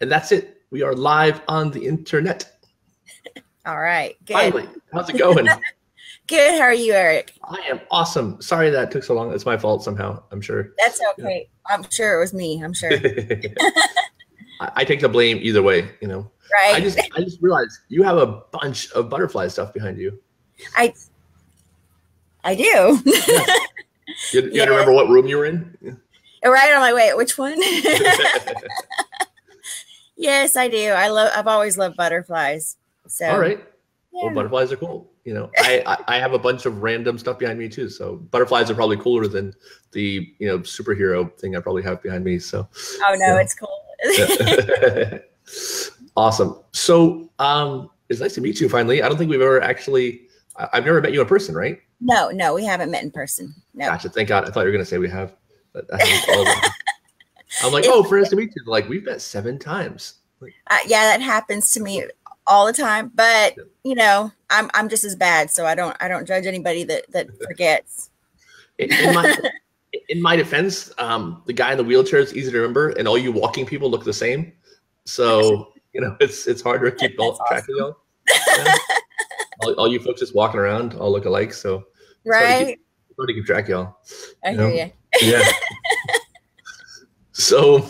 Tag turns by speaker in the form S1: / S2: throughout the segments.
S1: And that's it. We are live on the internet.
S2: All right. Good.
S1: Finally. How's it going?
S2: Good. How are you, Eric?
S1: I am awesome. Sorry that took so long. It's my fault somehow, I'm sure.
S2: That's okay. Yeah. I'm sure it was me. I'm sure.
S1: I take the blame either way, you know.
S2: Right.
S1: I just realized you have a bunch of butterfly stuff behind you.
S2: I do.
S1: Yes. You gotta remember what room you were in?
S2: Right. I'm like, wait, which one? Yes, I do. I've always loved butterflies. So
S1: all right.
S2: Yeah.
S1: Well, butterflies are cool. You know, I have a bunch of random stuff behind me too. So butterflies are probably cooler than the, you know, superhero thing I probably have behind me. So
S2: oh no, it's cool.
S1: Awesome. So it's nice to meet you finally. I don't think we've ever actually I've never met you in person, right?
S2: No, we haven't met in person. No.
S1: Gotcha. Thank God. I thought you were gonna say we have. But I'm like, oh, for us to meet you. Like, we've met 7 times. Like,
S2: yeah, that happens to me all the time. But you know, I'm just as bad, so I don't judge anybody that forgets.
S1: In my defense, the guy in the wheelchair is easy to remember, and all you walking people look the same. So you know, it's hard to keep track of y'all. Yeah. all you folks just walking around all look alike. So
S2: right,
S1: it's hard to keep track of y'all.
S2: I hear you.
S1: Yeah. So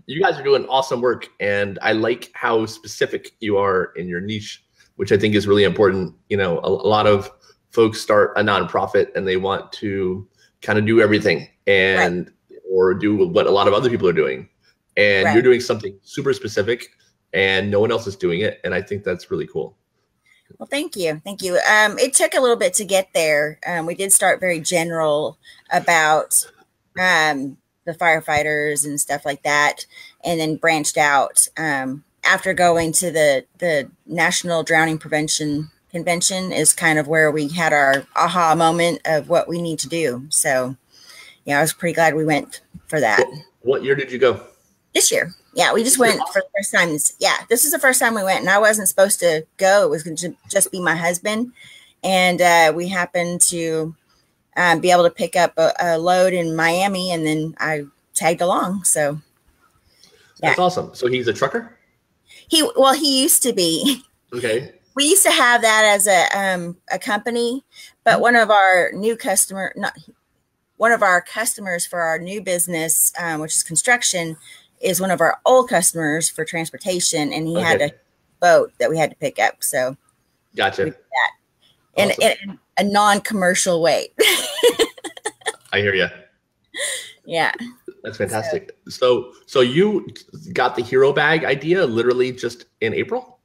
S1: you guys are doing awesome work, and I like how specific you are in your niche, which I think is really important. You know, a lot of folks start a nonprofit and they want to kind of do everything and or do what a lot of other people are doing. And you're doing something super specific and no one else is doing it. And I think that's really cool.
S2: Well, thank you. Thank you. It took a little bit to get there. We did start very general about the firefighters and stuff like that, and then branched out after going to the National Drowning Prevention Convention is kind of where we had our aha moment of what we need to do. So, yeah, I was pretty glad we went for that.
S1: What year did you go?
S2: This year. Yeah, we just went for the first time. Yeah, this is the first time we went, and I wasn't supposed to go. It was going to just be my husband, and we happened to be able to pick up a load in Miami, and then I tagged along. So
S1: that's awesome. So he's a trucker?
S2: He used to be.
S1: Okay.
S2: We used to have that as a company, but one of our customers for our new business, which is construction, is one of our old customers for transportation, and he had a boat that we had to pick up. So
S1: gotcha.
S2: We did that in a non-commercial way.
S1: I hear you.
S2: Yeah.
S1: That's fantastic. So you got the hero bag idea literally just in April?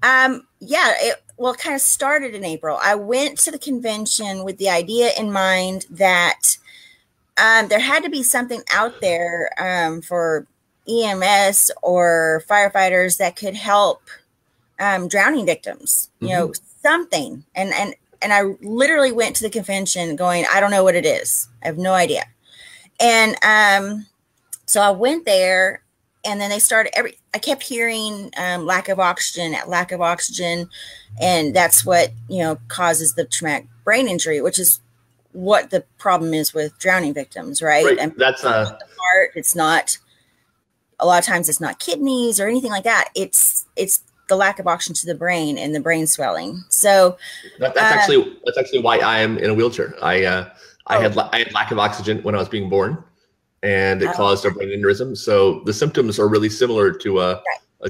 S2: Yeah, it kind of started in April. I went to the convention with the idea in mind that there had to be something out there for EMS or firefighters that could help drowning victims, you know, something. And I literally went to the convention going, I don't know what it is. I have no idea. And so I went there, and then they started I kept hearing lack of oxygen, and that's what, you know, causes the traumatic brain injury, which is what the problem is with drowning victims, right? And
S1: that's
S2: the heart. It's not, a lot of times it's not kidneys or anything like that. It's the lack of oxygen to the brain and the brain swelling. So
S1: that's actually why I am in a wheelchair. I had lack of oxygen when I was being born, and it caused a brain aneurysm. So the symptoms are really similar to a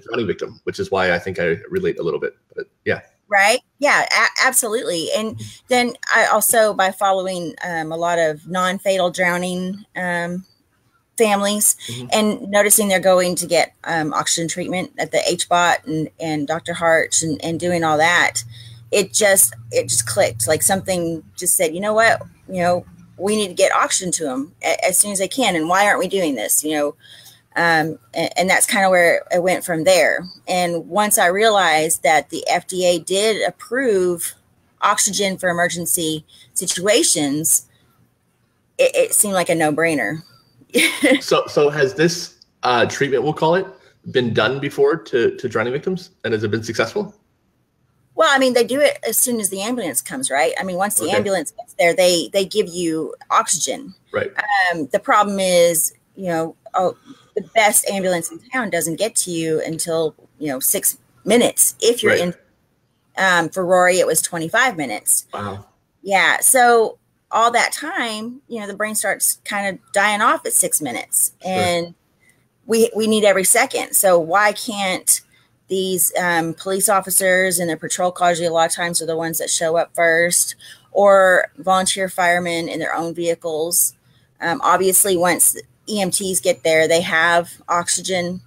S1: drowning victim, which is why I think I relate a little bit. But yeah.
S2: Right. Yeah, absolutely. And then I also, by following a lot of non-fatal drowning families and noticing they're going to get oxygen treatment at the HBOT and Dr. Hart and doing all that, it just clicked. Like something just said, you know what, you know, we need to get oxygen to them as soon as they can. And why aren't we doing this? You know, and that's kind of where it went from there. And once I realized that the FDA did approve oxygen for emergency situations, it seemed like a no-brainer.
S1: So has this treatment, we'll call it, been done before to drowning victims, and has it been successful?
S2: Well, I mean, they do it as soon as the ambulance comes, right? I mean, once the ambulance gets there, they give you oxygen.
S1: Right.
S2: The problem is, you know, the best ambulance in town doesn't get to you until, 6 minutes. If you're in, for Rory, it was 25 minutes.
S1: Wow.
S2: Yeah. So all that time, the brain starts kind of dying off at 6 minutes, and we need every second. So why can't these police officers and their patrol cars, a lot of times, are the ones that show up first, or volunteer firemen in their own vehicles? Obviously, once EMTs get there, they have oxygen,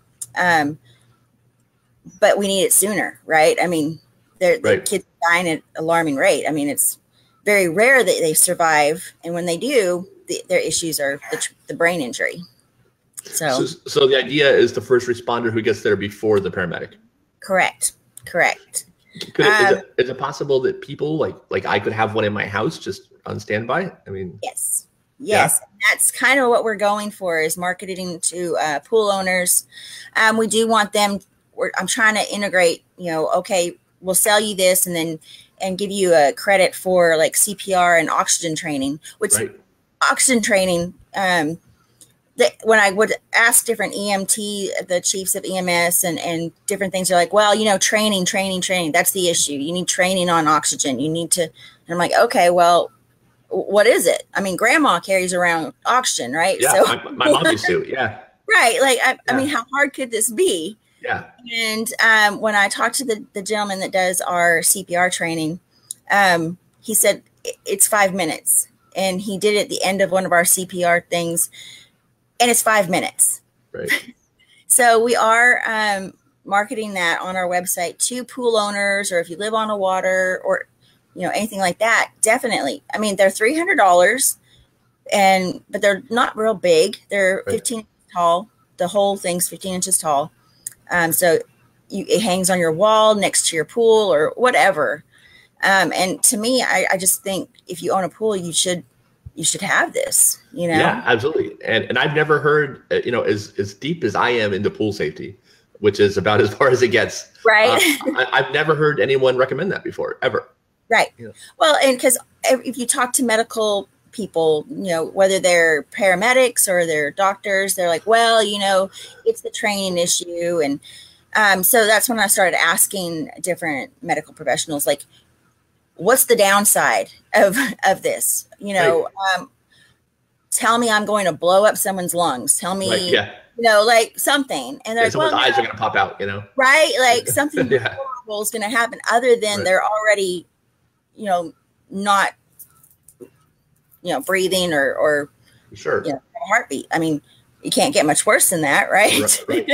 S2: but we need it sooner, right? I mean, the kids are dying at an alarming rate. I mean, it's very rare that they survive, and when they do, their issues are the brain injury. So
S1: the idea is the first responder who gets there before the paramedic. Correct. Is it possible that people like I could have one in my house just on standby? I mean,
S2: yes. Yeah. That's kind of what we're going for, is marketing to pool owners. We do want them. I'm trying to integrate. Okay, we'll sell you this, and give you a credit for like CPR and oxygen training. Which oxygen training. When I would ask different EMT, the chiefs of EMS and different things, they're like, well, training. That's the issue. You need training on oxygen. You need to. And I'm like, okay, well, what is it? I mean, grandma carries around oxygen, right?
S1: Yeah, so, my mom used to, yeah.
S2: Right. Like, I mean, how hard could this be?
S1: Yeah.
S2: And when I talked to the gentleman that does our CPR training, he said it's 5 minutes. And he did it at the end of one of our CPR things, and it's 5 minutes.
S1: Right.
S2: So we are marketing that on our website to pool owners, or if you live on a water, or anything like that. Definitely. I mean, they're $300, but they're not real big. They're 15 inches tall. The whole thing's 15 inches tall. So it hangs on your wall next to your pool or whatever. And to me, I just think if you own a pool, you should have this,
S1: Yeah, absolutely. And I've never heard, as deep as I am into pool safety, which is about as far as it gets.
S2: Right.
S1: I've never heard anyone recommend that before, ever.
S2: Right. Yeah. Well, and because if you talk to medical people, whether they're paramedics or they're doctors, they're like, well, it's the training issue. And so that's when I started asking different medical professionals, like, what's the downside of this? Tell me I'm going to blow up someone's lungs. Tell me, like something. And they're like,
S1: someone's eyes are going to pop out,
S2: Right? Like something horrible is going to happen, other than they're already, not, breathing or heartbeat. I mean, you can't get much worse than that, right? Right.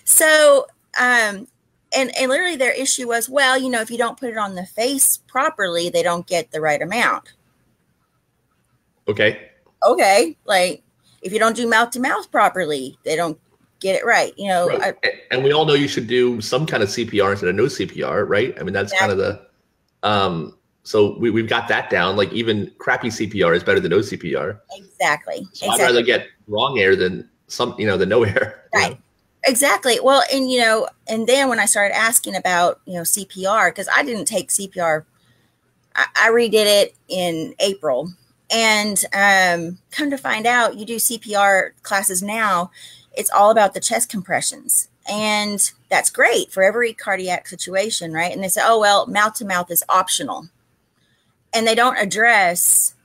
S2: So, and literally their issue was, well, if you don't put it on the face properly, they don't get the right amount.
S1: Okay.
S2: Like if you don't do mouth to mouth properly, they don't get it right.
S1: Right. And we all know you should do some kind of CPR instead of no CPR, right? I mean, that's kind of the, so we've got that down. Like even crappy CPR is better than no CPR.
S2: Exactly.
S1: So I'd rather get wrong air than than no air.
S2: Right. Exactly. Well, and then when I started asking about, CPR, because I didn't take CPR, I redid it in April, and come to find out, you do CPR classes now, it's all about the chest compressions, and that's great for every cardiac situation, right? And they say, oh, well, mouth to mouth is optional, and they don't address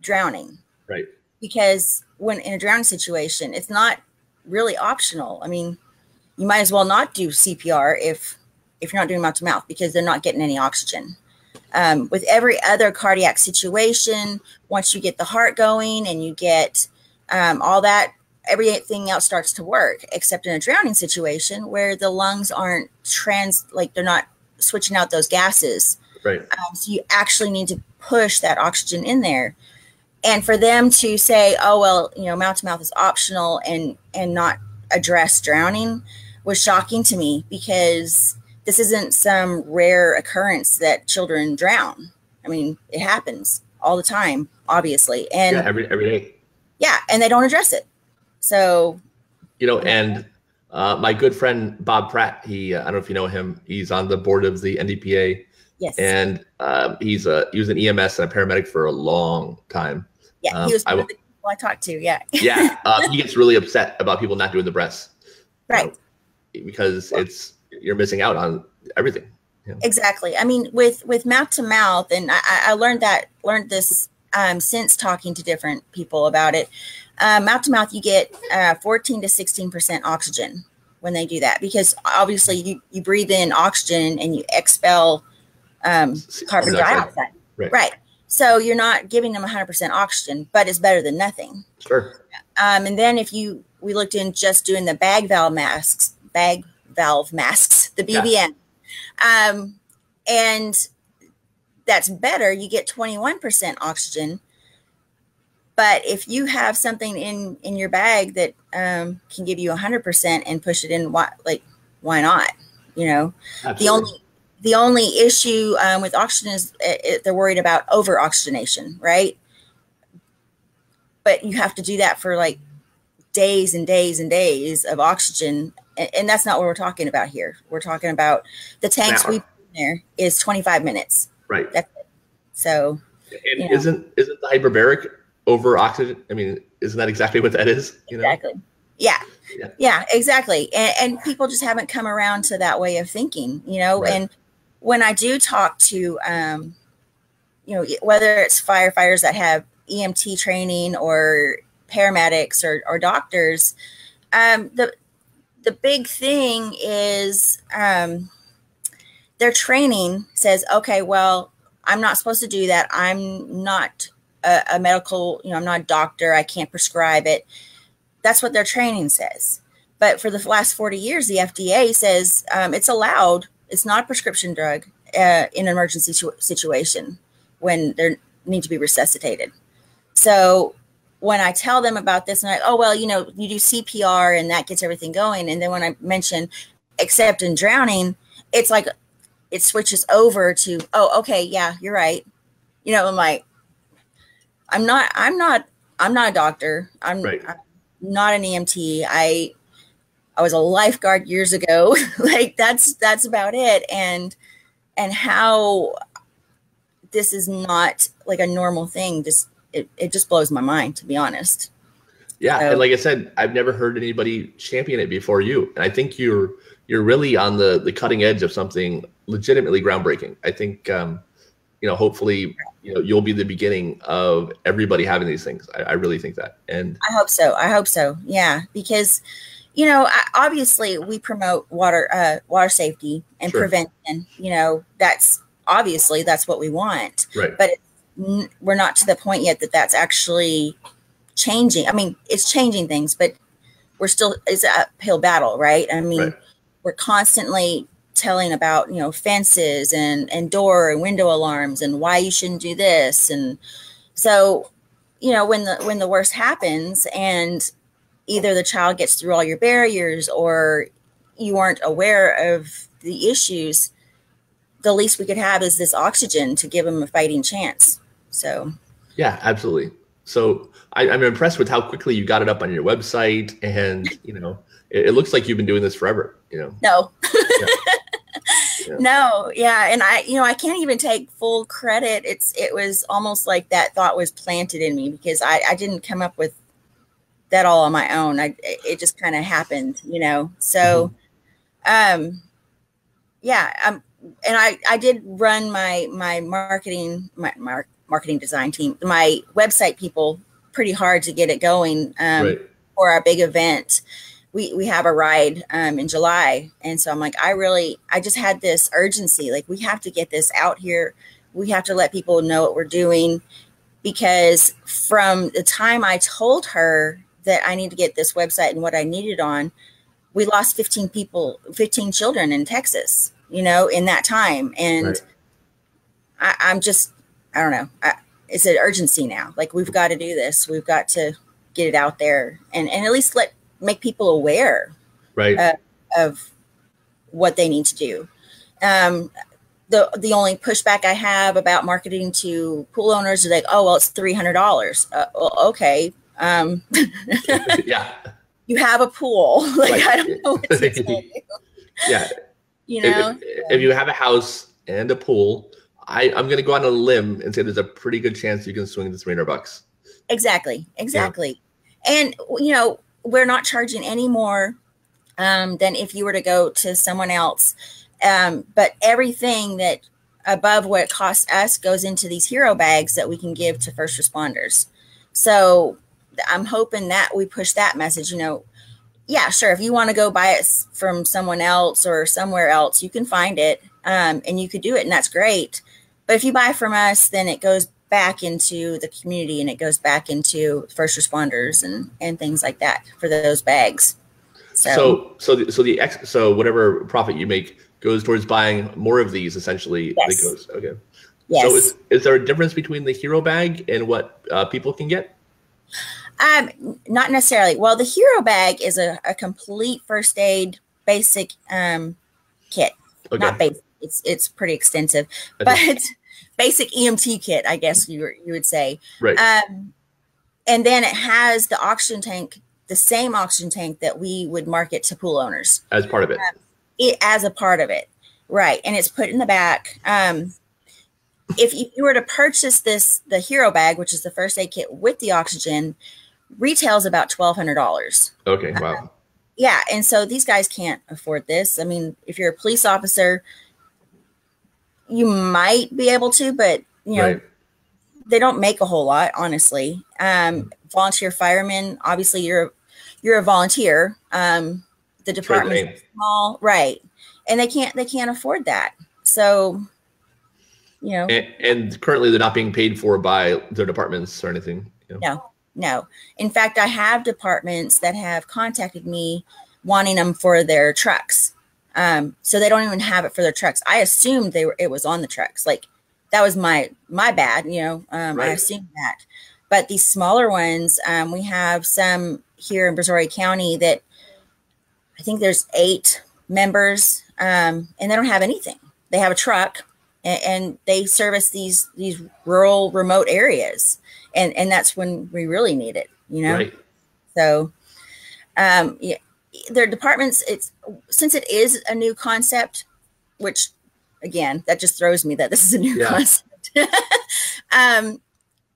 S2: drowning,
S1: right?
S2: Because when in a drowning situation, it's not really optional. I mean, you might as well not do CPR if you're not doing mouth to mouth, because they're not getting any oxygen. With every other cardiac situation, once you get the heart going and you get all that, everything else starts to work, except in a drowning situation where the lungs aren't they're not switching out those gases.
S1: Right.
S2: So you actually need to push that oxygen in there. And for them to say, oh, well, mouth to mouth is optional and not address drowning was shocking to me, because this isn't some rare occurrence that children drown. I mean, it happens all the time, obviously. And
S1: every day.
S2: Yeah. And they don't address it. So,
S1: and my good friend, Bob Pratt, I don't know if you know him, he's on the board of the NDPA.
S2: Yes.
S1: And he was an EMS and a paramedic for a long time.
S2: Yeah. He was one of the I talk to. Yeah.
S1: Yeah. He gets really upset about people not doing the breaths.
S2: Right.
S1: Because you're missing out on everything. Yeah.
S2: Exactly. I mean, with mouth to mouth, and I learned this since talking to different people about it. Mouth to mouth, you get 14 to 16% oxygen when they do that, because obviously you breathe in oxygen and you expel carbon dioxide. Right. So you're not giving them 100% oxygen, but it's better than nothing.
S1: Sure.
S2: And then we looked in just doing the bag valve masks, the BVM. Yeah. And that's better. You get 21% oxygen. But if you have something in your bag that can give you 100% and push it in, why not? You know, Absolutely. The only issue with oxygen is they're worried about over oxygenation, right? But you have to do that for like days and days and days of oxygen. And that's not what we're talking about here. We're talking about the tanks we put in there is 25 minutes.
S1: Right.
S2: That's it. So.
S1: And isn't the hyperbaric over oxygen? I mean, isn't that exactly what that is? You know?
S2: Exactly. Yeah, exactly. And people just haven't come around to that way of thinking, you know. Right. And when I do talk to, whether it's firefighters that have EMT training or paramedics or doctors, the big thing is their training says, okay, well, I'm not supposed to do that. I'm not a medical, I'm not a doctor. I can't prescribe it. That's what their training says. But for the last 40 years, the FDA says it's allowed. It's not a prescription drug in an emergency situation when they need to be resuscitated. So when I tell them about this, and you do CPR and that gets everything going. And then when I mention except in drowning, it's like it switches over to, oh, okay, yeah, you're right. I'm like, I'm not a doctor. I'm not an EMT. I was a lifeguard years ago. Like that's about it. And how this is not like a normal thing. It just blows my mind, to be honest.
S1: Yeah. So, and like I said, I've never heard anybody champion it before you. And I think you're really on the cutting edge of something legitimately groundbreaking. I think, hopefully, you'll be the beginning of everybody having these things. I really think that. And
S2: I hope so. Yeah. Because, obviously we promote water safety and prevention, that's what we want. Right. But we're not to the point yet that's actually changing. I mean, it's changing things, but it's an uphill battle, right? I mean, we're constantly telling about, fences and door and window alarms and why you shouldn't do this. And so, when the worst happens and either the child gets through all your barriers or you aren't aware of the issues, the least we could have is this oxygen to give them a fighting chance. So. Yeah,
S1: absolutely. So I'm impressed with how quickly you got it up on your website, and, it looks like you've been doing this forever,
S2: No. No. Yeah. And I can't even take full credit. It was almost like that thought was planted in me because I didn't come up with that all on my own. It just kind of happened, so, and I did run my marketing, my marketing design team, my website people pretty hard to get it going, for our big event. We have a ride in July. And so I'm like, I just had this urgency. Like, we have to get this out here. We have to let people know what we're doing, because from the time I told her that I need to get this website and what I needed on, we lost 15 children in Texas, in that time. And I don't know. It's an urgency now. Like, we've got to do this. We've got to get it out there and at least make people aware of what they need to do. The only pushback I have about marketing to pool owners is like, oh, well, it's $300. Well, okay.
S1: Yeah.
S2: You have a pool. Like, I don't know what to tell you.
S1: Yeah. If you have a house and a pool, I'm going to go on a limb and say there's a pretty good chance you can swing the $300.
S2: Exactly. And, you know, we're not charging any more than if you were to go to someone else. But everything that above what it costs us goes into these hero bags that we can give to first responders. So I'm hoping that we push that message, you know. Yeah, sure. If you want to go buy it from someone else or somewhere else, you can find it and you could do it, and that's great. But if you buy from us, then it goes back into the community and it goes back into first responders and things like that for those bags. So
S1: whatever profit you make goes towards buying more of these, essentially.
S2: Yes.
S1: It goes, okay.
S2: Yes.
S1: So is there a difference between the hero bag and what people can get?
S2: Not necessarily. Well, the hero bag is a complete first aid basic kit. Okay. Not basic. It's pretty extensive, but basic EMT kit, I guess you would say.
S1: Right.
S2: And then it has the oxygen tank, the same oxygen tank that we would market to pool owners.
S1: As part of it.
S2: As a part of it. Right. And it's put in the back. If you were to purchase the hero bag, which is the first aid kit with the oxygen, retails about $1,200.
S1: Okay. Wow.
S2: Yeah. And so these guys can't afford this. I mean, if you're a police officer, you might be able to, but you know, right. They don't make a whole lot, honestly. Volunteer firemen, obviously you're a volunteer. The department is small, right. And they can't afford that. So, you know,
S1: and currently they're not being paid for by their departments or anything. You know?
S2: No. In fact, I have departments that have contacted me wanting them for their trucks. So they don't even have it for their trucks. I assumed it was on the trucks. Like that was my bad, you know. Right. I assumed that. But these smaller ones, we have some here in Brazoria County that I think there's 8 members, and they don't have anything. They have a truck, and they service these rural, remote areas, and that's when we really need it, you know. Right. So, yeah, their departments. Since it is a new concept, which again that just throws me that this is a new concept.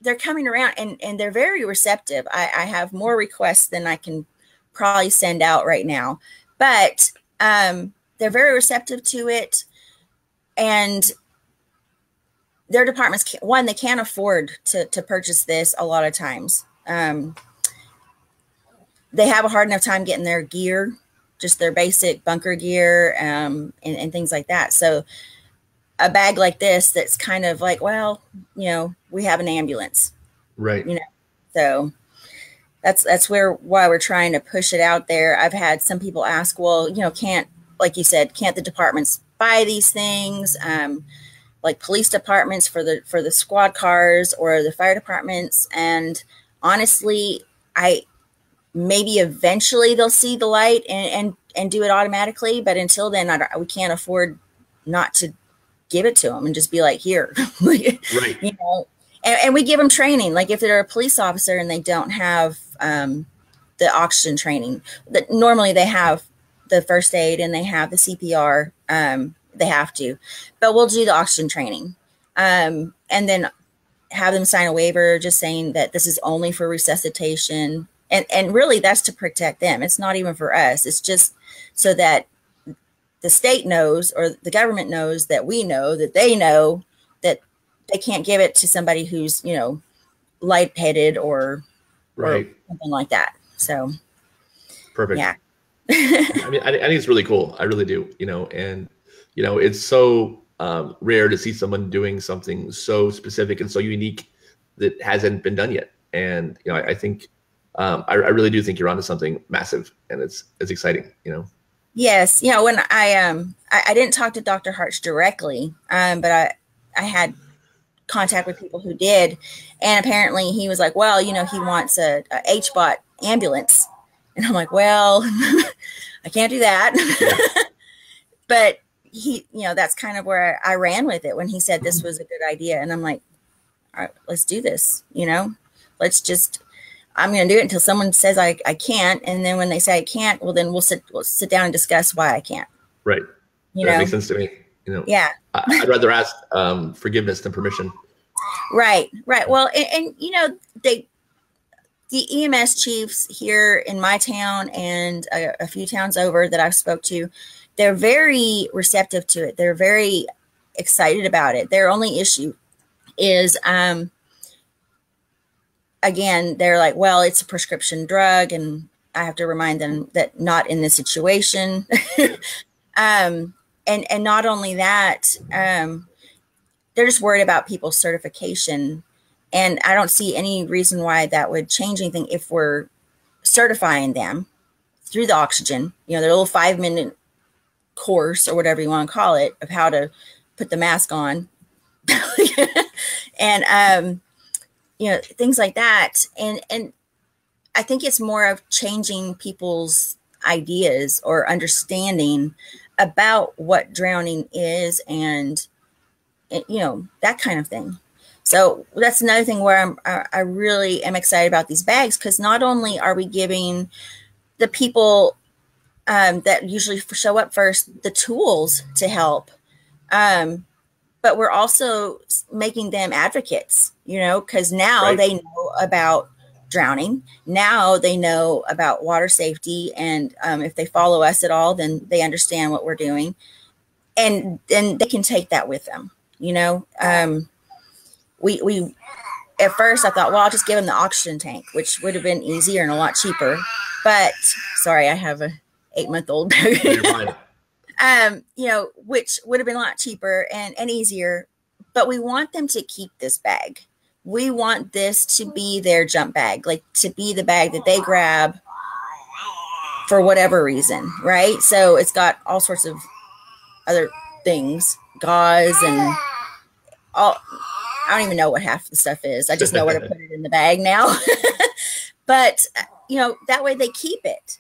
S2: They're coming around and they're very receptive. I have more requests than I can probably send out right now, but they're very receptive to it. And their departments, they can't afford to purchase this a lot of times. They have a hard enough time getting their gear, just their basic bunker gear and things like that. So a bag like this that's kind of like, well, you know, we have an ambulance,
S1: right?
S2: You know, so that's why we're trying to push it out there. I've had some people ask, well, you know, like you said, can't the departments buy these things? Like police departments for the squad cars or the fire departments. And honestly, maybe eventually they'll see the light and do it automatically. But until then, we can't afford not to give it to them and just be like, here, right. You know, and we give them training. Like if they're a police officer and they don't have the oxygen training, that normally they have the first aid and they have the CPR. They have to, but we'll do the oxygen training and then have them sign a waiver just saying that this is only for resuscitation. And really that's to protect them. It's not even for us. It's just so that the state knows, or the government knows, that we know, that they know that they can't give it to somebody who's, you know, lightheaded or something like that. So
S1: perfect.
S2: Yeah.
S1: I mean, I think it's really cool. I really do, you know, and you know, it's so rare to see someone doing something so specific and so unique that hasn't been done yet. And, you know, I think, I really do think you're onto something massive, and it's exciting, you know?
S2: Yes. You know, when I didn't talk to Dr. Hartz directly, but I had contact with people who did. And apparently he was like, well, you know, he wants a HBOT ambulance. And I'm like, well, I can't do that. Yeah. But he, you know, that's kind of where I ran with it when he said this was a good idea. And I'm like, all right, let's do this. You know, I'm going to do it until someone says I can't. And then when they say I can't, well, then we'll sit down and discuss why I can't.
S1: Right. That makes sense to me. You know,
S2: yeah.
S1: I'd rather ask forgiveness than permission.
S2: Right. Well, and you know, the EMS chiefs here in my town and a few towns over that I've spoke to, they're very receptive to it. They're very excited about it. Their only issue is, again, they're like, well, it's a prescription drug, and I have to remind them that not in this situation. And not only that, they're just worried about people's certification. And I don't see any reason why that would change anything if we're certifying them through the oxygen, their little 5-minute course or whatever you want to call it of how to put the mask on. And, things like that. And I think it's more of changing people's ideas or understanding about what drowning is and, that kind of thing. So that's another thing where I really am excited about these bags, because not only are we giving the people that usually show up first the tools to help, but we're also making them advocates, because now
S1: Right.
S2: they know about drowning. Now they know about water safety. And if they follow us at all, then they understand what we're doing. And then they can take that with them, we at first I thought, well, I'll just give them the oxygen tank, which would have been easier and a lot cheaper. But sorry, I have a 8-month-old. Which would have been a lot cheaper and easier. But we want them to keep this bag. We want this to be their jump bag, like to be the bag that they grab for whatever reason, right? So it's got all sorts of other things, gauze and all. I don't even know what half the stuff is. I just know where to put it in the bag now. But, that way they keep it,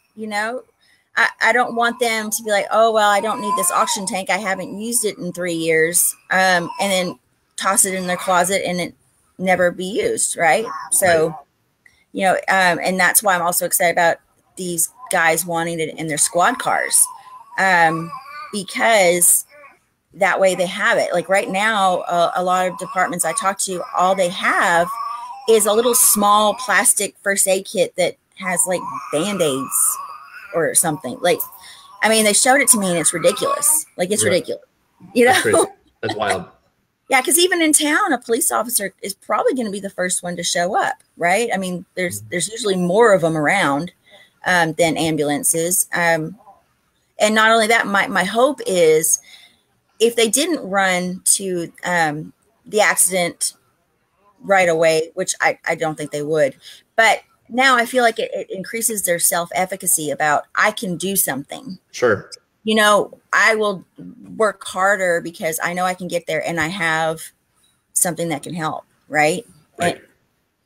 S2: I don't want them to be like, oh, well, I don't need this oxygen tank. I haven't used it in 3 years. And then toss it in their closet and it never be used. Right. So, and that's why I'm also excited about these guys wanting it in their squad cars. Because that way they have it. Like right now, a lot of departments I talk to, all they have is a little small plastic first aid kit that has like Band-Aids or something. Like, I mean, they showed it to me and it's ridiculous. Like it's ridiculous,
S1: That's crazy. That's wild.
S2: Yeah. Cause even in town, a police officer is probably going to be the first one to show up. Right. I mean, there's usually more of them around, than ambulances. And not only that, my hope is, if they didn't run to the accident right away, which I don't think they would, but now I feel like it increases their self-efficacy about, I can do something.
S1: Sure.
S2: I will work harder because I know I can get there and I have something that can help. Right.
S1: Right.
S2: And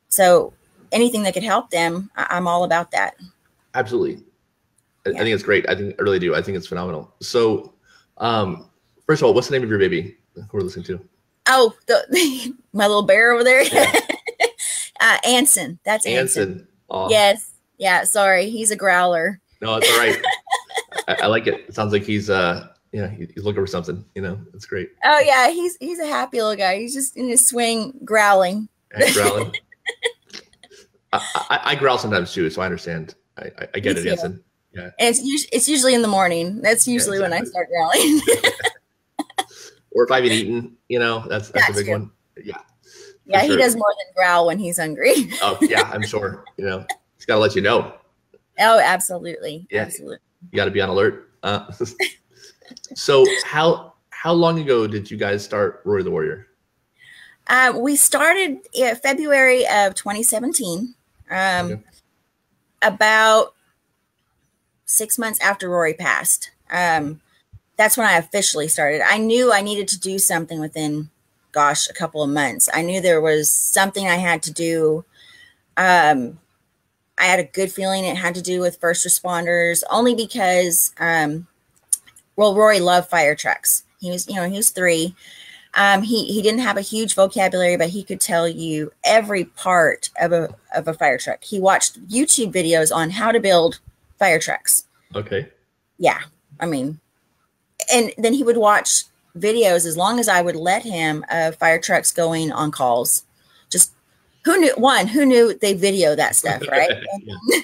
S2: so anything that could help them, I'm all about that.
S1: Absolutely. I think it's great. I really do. I think it's phenomenal. So, first of all, what's the name of your baby who we're listening to?
S2: Oh, my little bear over there.
S1: Yeah.
S2: Anson. That's Anson.
S1: Oh.
S2: Yes. Yeah. Sorry. He's a growler.
S1: No, it's all right. I like it. It sounds like he's he's looking for something. It's great.
S2: Oh yeah. He's a happy little guy. He's just in his swing growling.
S1: Growling. I growl sometimes too, so I understand. I get it, Anson. Yeah.
S2: And it's usually in the morning. That's usually when I start growling.
S1: Or if I haven't eaten, that's a big one. Yeah.
S2: Yeah, he does more than growl when he's hungry.
S1: Oh yeah, I'm sure. He's got to let you know.
S2: Oh, absolutely.
S1: Yeah.
S2: Absolutely.
S1: You got to be on alert. So how long ago did you guys start Rory the Warrior?
S2: We started in February of 2017.
S1: Okay.
S2: About 6 months after Rory passed. That's when I officially started. I knew I needed to do something within, a couple of months. I knew there was something I had to do. I had a good feeling it had to do with first responders, only because, Rory loved fire trucks. He was 3. He didn't have a huge vocabulary, but he could tell you every part of a fire truck. He watched YouTube videos on how to build fire trucks.
S1: Okay.
S2: Yeah. I mean, and then he would watch videos as long as I would let him of fire trucks going on calls, just who knew they video that stuff, right?
S1: Yeah.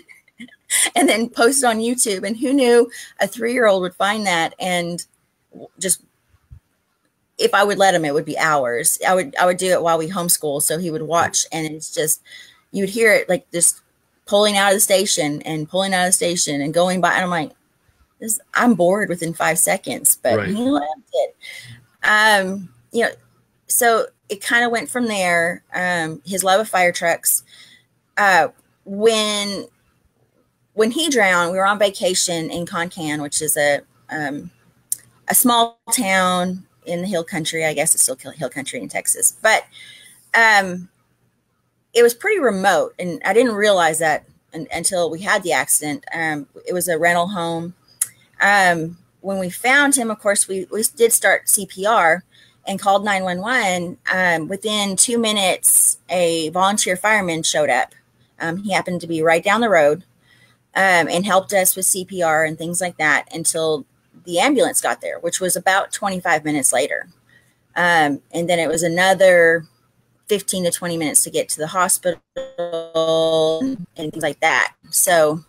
S2: And then post it on YouTube, and who knew a 3-year-old would find that, and just, if I would let him, it would be hours. I would do it while we homeschool, so he would watch, and it's just, you'd hear it like just pulling out of the station and pulling out of the station and going by, and I'm like, I'm bored within 5 seconds, but
S1: Right.
S2: he loved it. You know, so it kind of went from there. His love of fire trucks. When he drowned, we were on vacation in Concan, which is a small town in the hill country. I guess it's still hill country in Texas, but it was pretty remote, and I didn't realize that until we had the accident. It was a rental home. When we found him, of course, we did start CPR and called 911. Within 2 minutes, a volunteer fireman showed up. He happened to be right down the road, and helped us with CPR and things like that until the ambulance got there, which was about 25 minutes later. And then it was another 15 to 20 minutes to get to the hospital and things like that. So,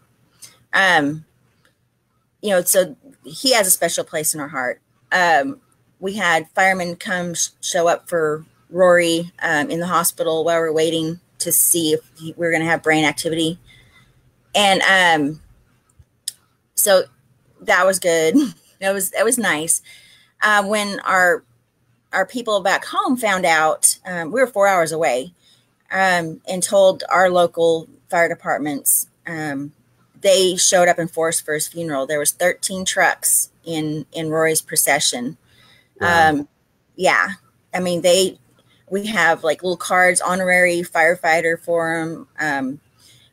S2: you know, so he has a special place in our heart. We had firemen come show up for Rory in the hospital while we're waiting to see if we were going to have brain activity. And so that was good. It was nice. When our people back home found out, we were 4 hours away, and told our local fire departments. They showed up in force for his funeral. There was 13 trucks in Rory's procession.
S1: Wow.
S2: Yeah, I mean, we have like little cards, honorary firefighter for him.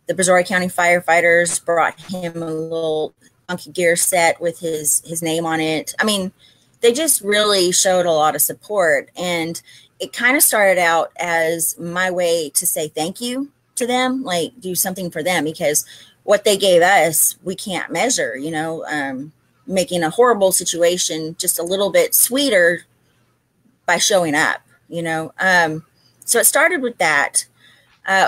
S2: The Brazoria County firefighters brought him a little funky gear set with his name on it. I mean, they just really showed a lot of support, and it kind of started out as my way to say thank you to them, like do something for them, because what they gave us, we can't measure, you know, making a horrible situation just a little bit sweeter by showing up, you know. So it started with that.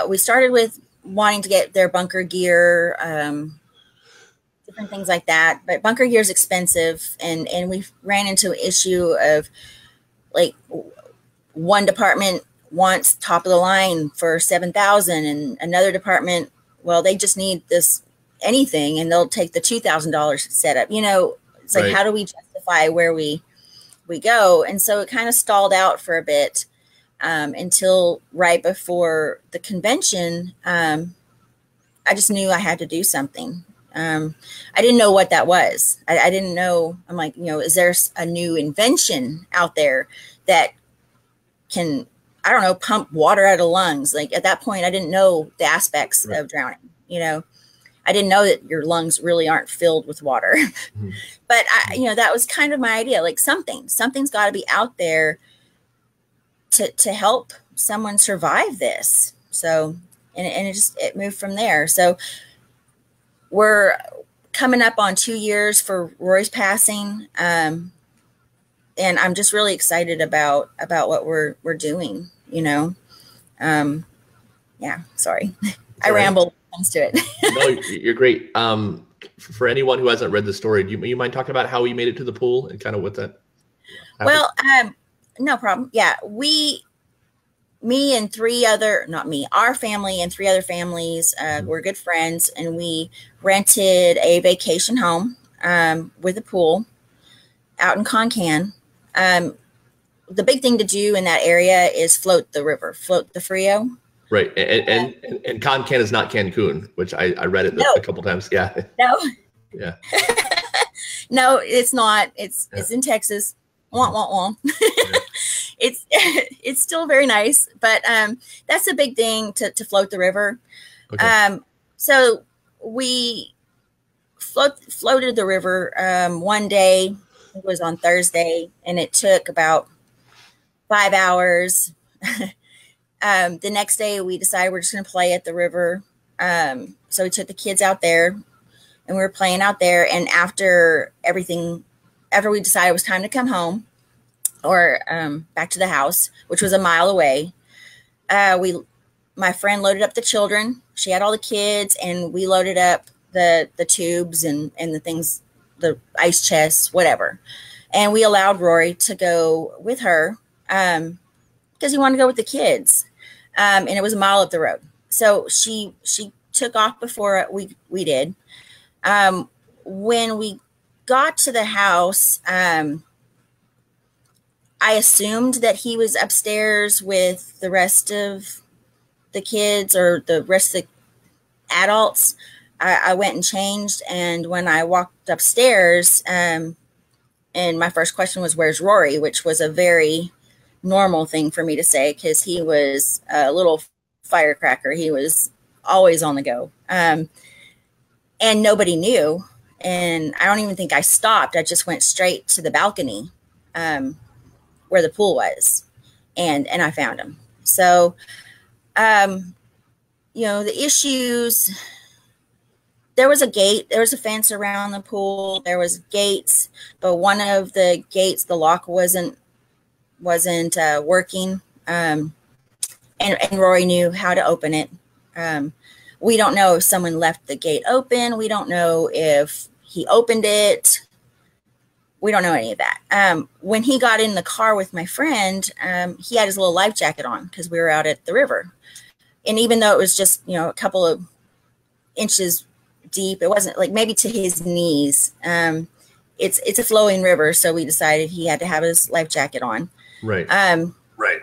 S2: We started with wanting to get their bunker gear, different things like that. But bunker gear is expensive, and we ran into an issue of like one department wants top of the line for $7,000, and another department, well, they just need this anything, and they'll take the $2,000 set up. You know, it's like,
S1: Right.
S2: How do we justify where we go? And so it kind of stalled out for a bit, until right before the convention. I just knew I had to do something. I didn't know what that was. I didn't know. I'm like, you know, is there a new invention out there that can, I don't know, pump water out of lungs? Like at that point, I didn't know the aspects
S1: Right.
S2: of drowning. You know, I didn't know that your lungs really aren't filled with water.
S1: Mm-hmm.
S2: But you know, that was kind of my idea. Like something's got to be out there to help someone survive this. So, and it moved from there. So we're coming up on 2 years for Roy's passing. And I'm just really excited about what we're doing, you know? Yeah, sorry. I rambled when it comes to it.
S1: No, you're great. For anyone who hasn't read the story, do you mind talking about how we made it to the pool and kind of what that happened?
S2: Well, no problem. Yeah, me and our family and 3 other families were good friends, and we rented a vacation home with a pool out in Concan. The big thing to do in that area is float the Frio.
S1: Right. And Concan is not Cancun, which I read it a couple times. Yeah.
S2: No.
S1: Yeah.
S2: No, it's not. It's in Texas. Wah, wah, wah. It's still very nice, but that's a big thing to float the river.
S1: Okay.
S2: So we floated the river one day. It was on Thursday, and it took about 5 hours. The next day we decided we're just going to play at the river. So we took the kids out there, and we were playing out there. And after we decided it was time to come home or back to the house, which was a mile away, we my friend loaded up the children. She had all the kids, and we loaded up the tubes and the things, the ice chests, whatever. And we allowed Rory to go with her because he wanted to go with the kids. And it was a mile up the road. So she took off before we did. When we got to the house, I assumed that he was upstairs with the rest of the kids or the rest of the adults. I went and changed, and when I walked upstairs, and my first question was, "Where's Rory?" which was a very normal thing for me to say because he was a little firecracker. He was always on the go, and nobody knew. And I don't even think I stopped. I just went straight to the balcony where the pool was, and I found him. So, the issues. There was a gate. There was a fence around the pool. There was gates, but one of the gates, the lock wasn't working. And Rory knew how to open it. We don't know if someone left the gate open. We don't know if he opened it. We don't know any of that. When he got in the car with my friend, he had his little life jacket on because we were out at the river. And even though it was just, a couple of inches deep, it wasn't like maybe to his knees. It's a flowing river, so we decided he had to have his life jacket on.
S1: Right.
S2: Right.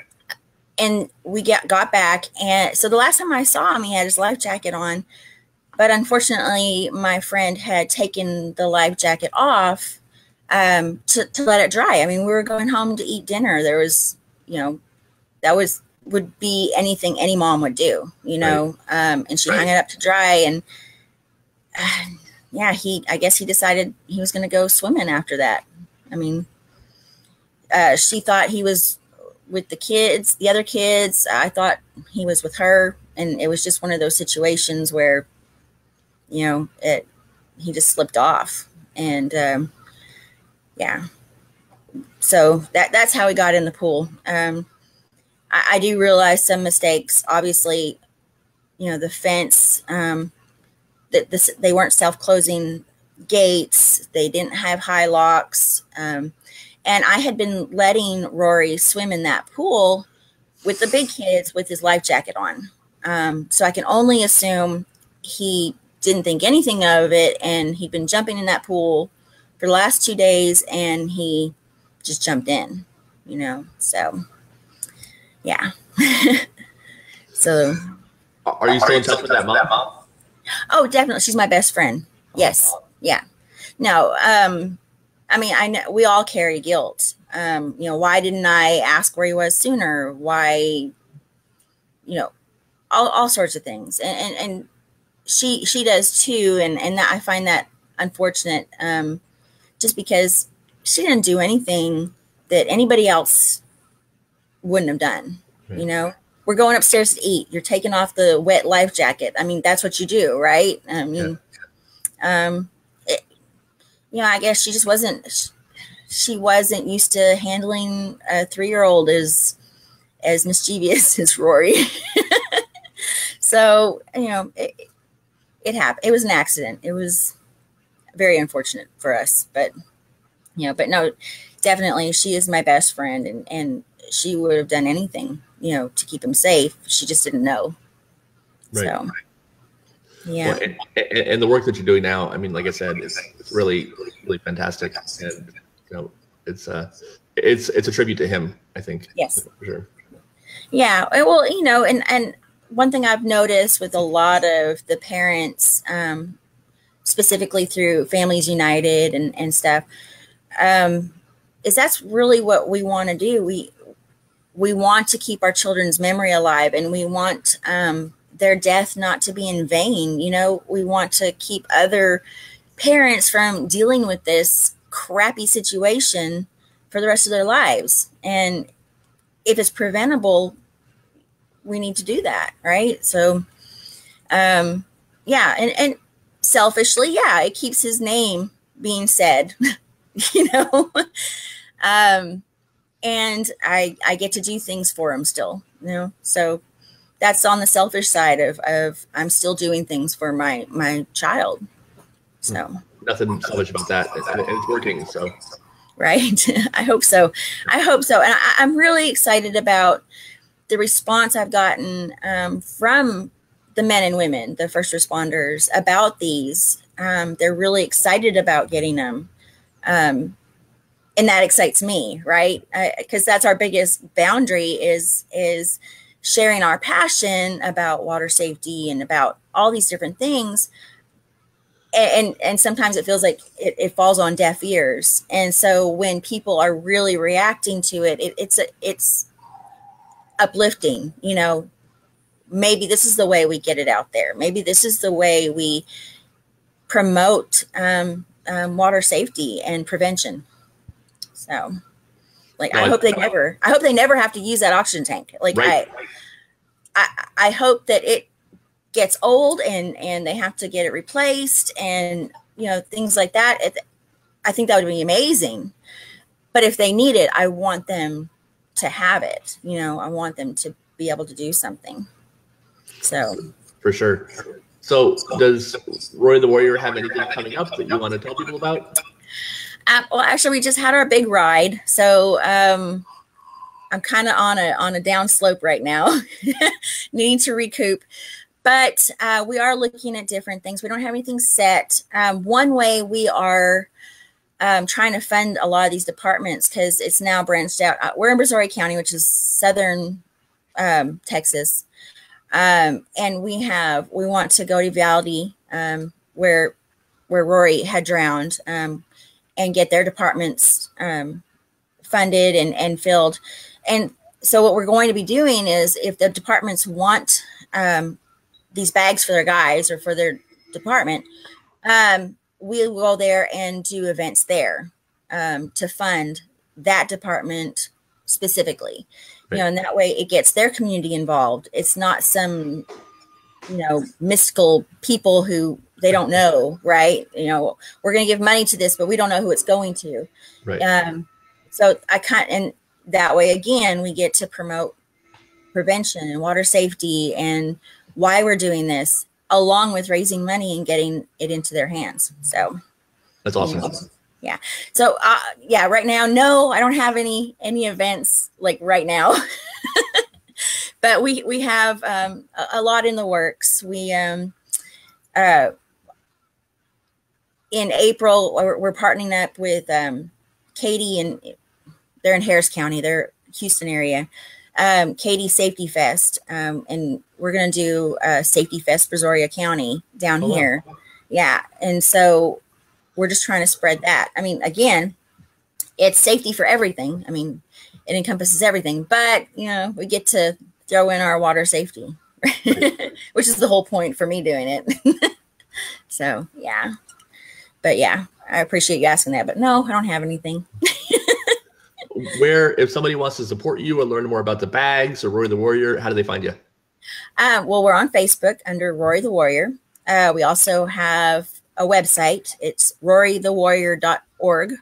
S2: And we got back, and so the last time I saw him, he had his life jacket on. But unfortunately, my friend had taken the life jacket off to let it dry. I mean, we were going home to eat dinner. There was, would be anything any mom would do,
S1: Right.
S2: And she hung it up to dry, and I guess he decided he was going to go swimming after that. I mean, she thought he was with the other kids. I thought he was with her, and it was just one of those situations where, he just slipped off, and so that's how he got in the pool. I do realize some mistakes. Obviously, the fence. They weren't self-closing gates. They didn't have high locks. And I had been letting Rory swim in that pool with the big kids with his life jacket on. So I can only assume he didn't think anything of it, and he'd been jumping in that pool for the last 2 days, and he just jumped in, so yeah. So
S1: Are you still in touch with that mom?
S2: Oh, definitely. She's my best friend. Yes. Yeah. No. I mean, I know we all carry guilt. Why didn't I ask where he was sooner? Why, all sorts of things. And she does too. And that, I find that unfortunate. Just because she didn't do anything that anybody else wouldn't have done,
S1: Right.
S2: We're going upstairs to eat. You're taking off the wet life jacket. I mean, that's what you do, right? I mean, I guess she just wasn't. She wasn't used to handling a 3-year-old as mischievous as Rory. So it happened. It was an accident. It was very unfortunate for us, but no, definitely she is my best friend, and she would have done anything, to keep him safe. She just didn't know.
S1: Right.
S2: So, yeah.
S1: Well, and the work that you're doing now, I mean, like I said, it's really, really fantastic. And, it's a tribute to him, I think.
S2: Yes.
S1: For sure.
S2: Yeah. Well, and one thing I've noticed with a lot of the parents, specifically through Families United and stuff, is that's really what we want to do. We want to keep our children's memory alive, and we want their death not to be in vain. We want to keep other parents from dealing with this crappy situation for the rest of their lives. And if it's preventable, we need to do that, right? So, and selfishly, it keeps his name being said, and I get to do things for him still, so that's on the selfish side of I'm still doing things for my child. So
S1: nothing selfish about that, and it's working. So
S2: right, I hope so. I hope so, and I'm really excited about the response I've gotten from the men and women, the first responders, about these. They're really excited about getting them. And that excites me, right? Because that's our biggest boundary is sharing our passion about water safety and about all these different things. And sometimes it feels like it falls on deaf ears. And so when people are really reacting to it, it's uplifting. You know, maybe this is the way we get it out there. Maybe this is the way we promote water safety and prevention. So, like, I hope they never have to use that oxygen tank. Like, right. I hope that it gets old and they have to get it replaced and, you know, things like that. I think that would be amazing. But if they need it, I want them to have it. You know, I want them to be able to do something. So, for sure.
S1: So does Rory the Warrior have anything coming up that you want to tell people about?
S2: Well, actually, we just had our big ride. So I'm kind of on a down slope right now, needing to recoup. But we are looking at different things. We don't have anything set. One way we are trying to fund a lot of these departments, because it's now branched out. We're in Brazoria County, which is southern Texas. And we want to go to Uvalde, where Rory had drowned, and get their departments funded and filled. And so what we're going to be doing is, if the departments want these bags for their guys or for their department, we will go there and do events there to fund that department specifically. Right. You know, and that way it gets their community involved. It's not some, you know, mystical people who they don't know, right? You know, we're going to give money to this, but we don't know who it's going to. Right. So and that way, again, we get to promote prevention and water safety and why we're doing this, along with raising money and getting it into their hands. So
S1: that's awesome.
S2: Yeah. So, yeah, right now, no, I don't have any events like right now, but we have a lot in the works. We, in April, we're partnering up with Katie, and they're in Harris County, they're Houston area, Katie Safety Fest. And we're going to do Safety Fest, Brazoria County down here. Wow. Yeah. And so we're just trying to spread that. I mean, again, it's safety for everything. I mean, it encompasses everything, but, you know, we get to throw in our water safety, which is the whole point for me doing it. So, yeah. But, yeah, I appreciate you asking that. But, no, I don't have anything.
S1: Where, if somebody wants to support you or learn more about the bags or Rory the Warrior, how do they find you?
S2: Well, we're on Facebook under Rory the Warrior. We also have a website. It's rorythewarrior.org.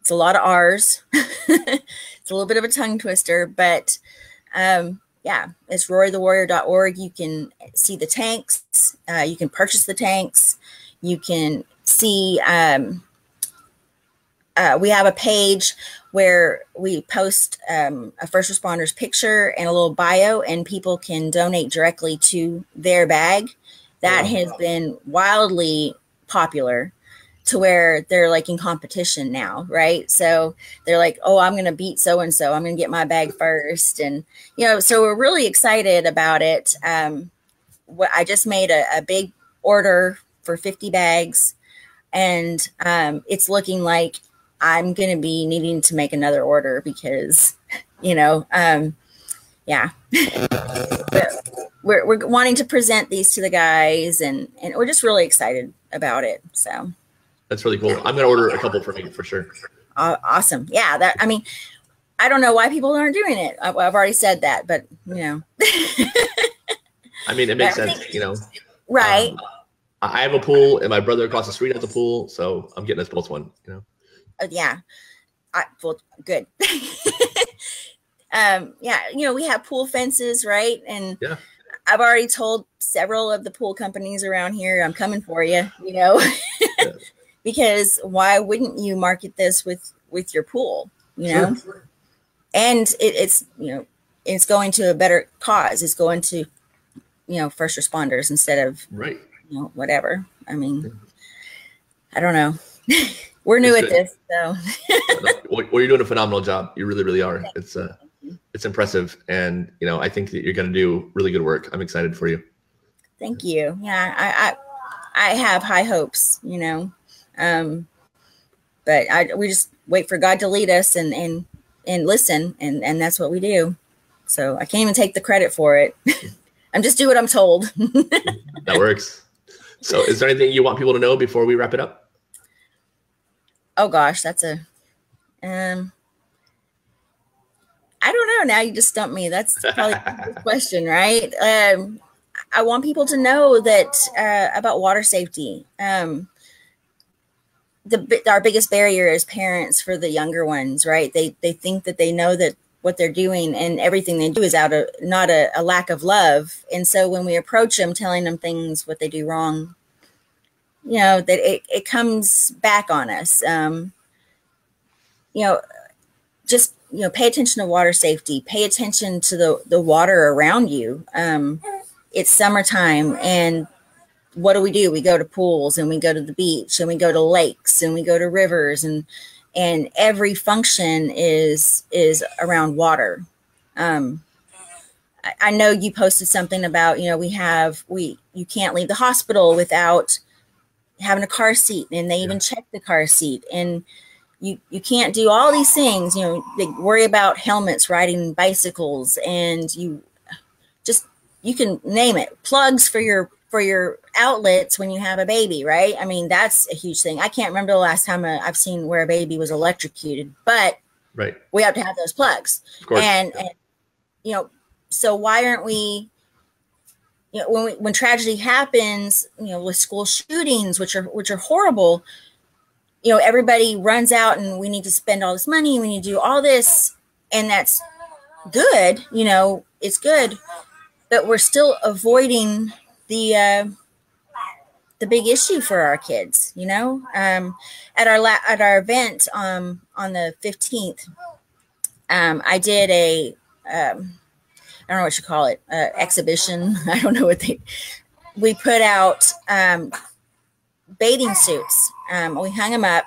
S2: It's a lot of R's. It's a little bit of a tongue twister, but yeah, it's rorythewarrior.org. You can see the tanks. You can purchase the tanks. You can see, we have a page where we post a first responder's picture and a little bio, and people can donate directly to their bag. That has been wildly popular, to where they're like in competition now, right? So they're like, oh, I'm going to beat so-and-so. I'm going to get my bag first. And, you know, so we're really excited about it. I just made a big order for 50 bags, and it's looking like I'm going to be needing to make another order because, you know, yeah. We're wanting to present these to the guys, and we're just really excited about it. So
S1: that's really cool. I'm going to order a couple for me for sure.
S2: Awesome. Yeah. I mean, I don't know why people aren't doing it. I've already said that, but you know,
S1: I mean, it makes sense, you know,
S2: right.
S1: I have a pool and my brother across the street has a pool. So I'm getting us both one, you know?
S2: Yeah. Well, good. Yeah, we have pool fences, right? And
S1: Yeah.
S2: I've already told several of the pool companies around here, I'm coming for you, yeah. Because why wouldn't you market this with your pool,
S1: Sure.
S2: And it's it's going to a better cause. It's going to first responders instead of
S1: right.
S2: Whatever. I mean, I don't know. We're new at this, so.
S1: Well, you're doing a phenomenal job. You really, really are. It's impressive, and I think that you're going to do really good work. I'm excited for you.
S2: Thank you. Yeah, I have high hopes. But we just wait for God to lead us and listen, and that's what we do. So I can't even take the credit for it. I'm just do what I'm told.
S1: That works. So is there anything you want people to know before we wrap it up?
S2: Oh gosh, that's a I don't know. Now you just stumped me. That's probably a good question, right? I want people to know that about water safety. Our biggest barrier is parents for the younger ones, right? They think that they know that what they're doing, and everything they do is out of not a lack of love. And so when we approach them, telling them things, what they do wrong, that it comes back on us. Just pay attention to water safety. Pay attention to the water around you. It's summertime, and what do? We go to pools, and we go to the beach, and we go to lakes, and we go to rivers, and every function is around water. I know you posted something about you can't leave the hospital without having a car seat, and they even check the car seat, and you can't do all these things. They worry about helmets, riding bicycles, and you can name it, plugs for your outlets when you have a baby, right? I mean, that's a huge thing. I can't remember the last time I've seen where a baby was electrocuted, but
S1: right,
S2: we have to have those plugs.
S1: Of course.
S2: And so why aren't we, when tragedy happens, with school shootings, which are horrible, everybody runs out, and we need to spend all this money, we need to do all this, and that's good, it's good, but we're still avoiding the big issue for our kids. At our event on the 15th, I did a I don't know what you call it, exhibition. I don't know what we put out bathing suits. We hung them up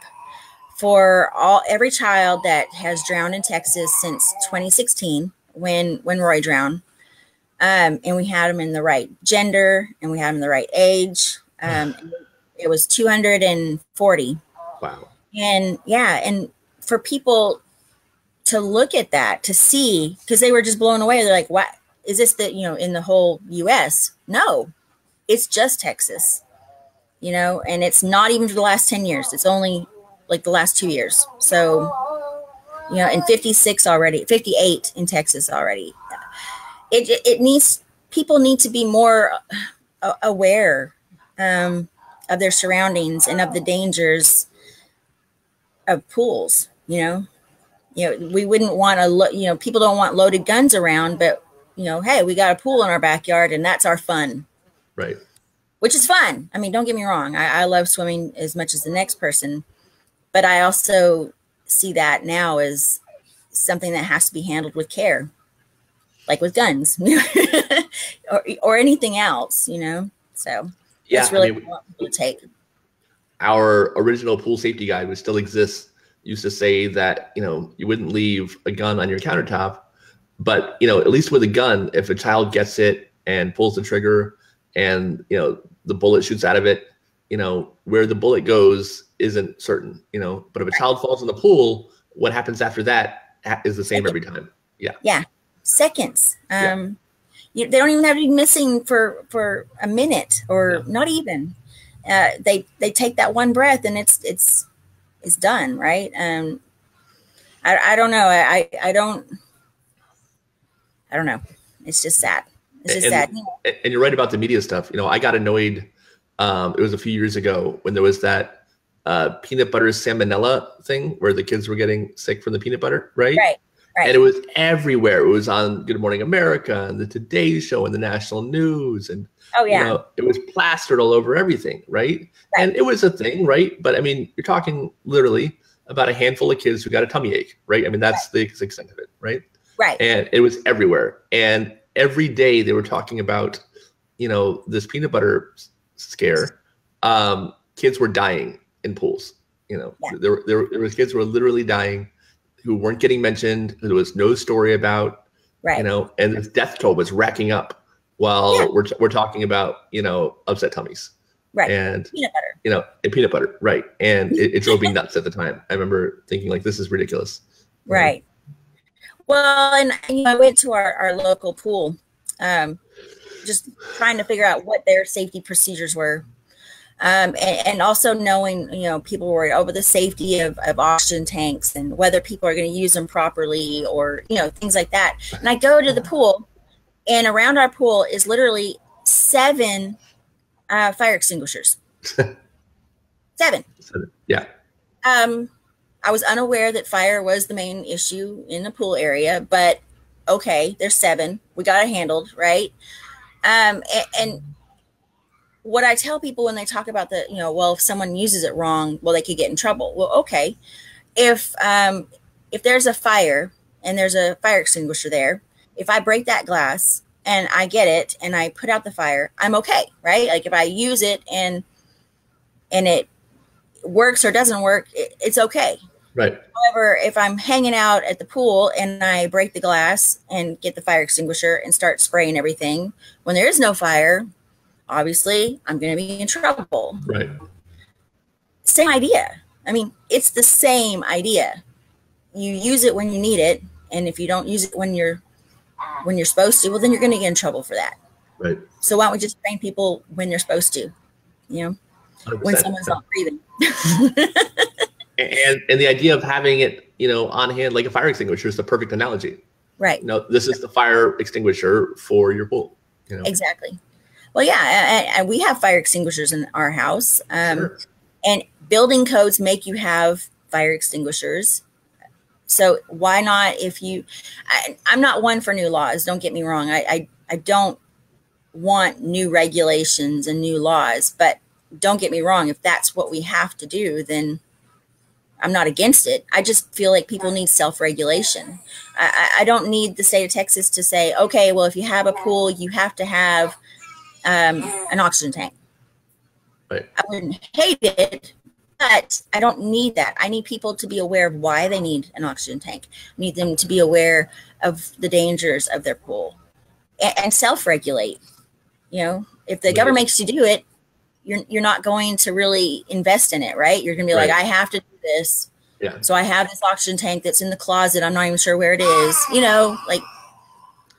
S2: for every child that has drowned in Texas since 2016 when Rory drowned. And we had them in the right gender, and we had them in the right age. It was 240.
S1: Wow.
S2: And and for people to look at that, to see, because they were just blown away. They're like, what is this in the whole US? No, it's just Texas, and it's not even for the last 10 years. It's only like the last 2 years. So, and 56 already, 58 in Texas already. People need to be more aware of their surroundings and of the dangers of pools. We wouldn't want people don't want loaded guns around, but hey, we got a pool in our backyard, and that's our fun.
S1: Right.
S2: Which is fun. I mean, don't get me wrong. I love swimming as much as the next person, but I also see that now as something that has to be handled with care. Like with guns or anything else, so that's really what I want people to take.
S1: Our original pool safety guide, which still exists, used to say that, you wouldn't leave a gun on your countertop, but, at least with a gun, if a child gets it and pulls the trigger and, the bullet shoots out of it, where the bullet goes isn't certain, but if a child falls in the pool, what happens after that is the same every time. Yeah.
S2: Yeah. Seconds. They don't even have to be missing for a minute or not even. They take that one breath, and it's done, right? I don't know. I don't know. It's just sad. It's just sad.
S1: And you're right about the media stuff. I got annoyed. It was a few years ago when there was that peanut butter salmonella thing where the kids were getting sick from the peanut butter, right?
S2: Right. Right.
S1: And it was everywhere. It was on Good Morning America and the Today Show and the national news. And,
S2: Oh, yeah.
S1: you know, it was plastered all over everything, right? And it was a thing, right? But I mean, you're talking literally about a handful of kids who got a tummy ache, right? I mean, that's the extent of it, right?
S2: Right.
S1: And it was everywhere. And every day they were talking about, you know, this peanut butter scare. Kids were dying in pools. You know, there was kids who were literally dying, who weren't getting mentioned, who there was no story about, you know, and this death toll was racking up while we're talking about, you know, upset tummies.
S2: Right.
S1: And
S2: peanut butter.
S1: You know, and peanut butter. Right. And it drove me nuts at the time. I remember thinking like, this is ridiculous.
S2: Right. Well, and you know, I went to our local pool, just trying to figure out what their safety procedures were. And also knowing, you know, people were worried over the safety of oxygen tanks and whether people are going to use them properly or, you know, things like that. And I go to the pool, and around our pool is literally 7 fire extinguishers. 7.
S1: Yeah.
S2: I was unaware that fire was the main issue in the pool area, but okay, there's 7. We got it handled, right? And what I tell people when they talk about the, you know, well, if someone uses it wrong, well, they could get in trouble. Well, okay. If there's a fire and there's a fire extinguisher there, if I break that glass and I get it and I put out the fire, I'm okay, right? Like if I use it and it works or doesn't work, it's okay.
S1: Right.
S2: However, if I'm hanging out at the pool and I break the glass and get the fire extinguisher and start spraying everything, when there is no fire, obviously I'm going to be in trouble.
S1: Right.
S2: Same idea. I mean, it's the same idea. You use it when you need it, and if you don't use it when you're supposed to, well, then you're going to get in trouble for that.
S1: Right.
S2: So why don't we just train people when they're supposed to, you know, 100%. When someone's not breathing.
S1: and the idea of having it, you know, on hand like a fire extinguisher is the perfect analogy.
S2: Right.
S1: You know, this is the fire extinguisher for your pool. You know?
S2: Exactly. Well, yeah, and we have fire extinguishers in our house,
S1: Sure.
S2: And building codes make you have fire extinguishers. So why not? I'm not one for new laws. Don't get me wrong. I don't want new regulations and new laws, but don't get me wrong. If that's what we have to do, then I'm not against it. I just feel like people need self-regulation. I don't need the state of Texas to say, okay, well, if you have a pool, you have to have an oxygen tank.
S1: Right.
S2: I wouldn't hate it, but I don't need that. I need people to be aware of why they need an oxygen tank. I need them to be aware of the dangers of their pool and self-regulate. You know, if the government makes you do it, you're not going to really invest in it, right? You're going to be like, I have to do this.
S1: Yeah.
S2: So I have this oxygen tank that's in the closet. I'm not even sure where it is, you know, like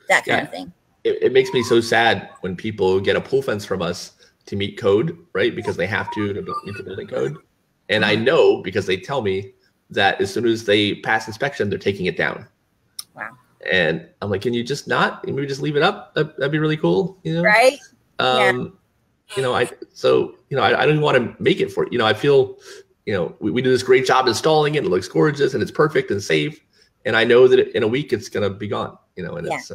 S2: that kind of thing.
S1: It makes me so sad when people get a pool fence from us to meet code, right? Because they have to meet the building code. And I know because they tell me that as soon as they pass inspection, they're taking it down.
S2: Wow.
S1: And I'm like, can you just not? Maybe just leave it up? That'd be really cool, you know?
S2: Right.
S1: You know, I don't even want to make it for, you know, I feel, you know, we do this great job installing it. It looks gorgeous and it's perfect and safe. And I know that in a week it's going to be gone, you know, and it's,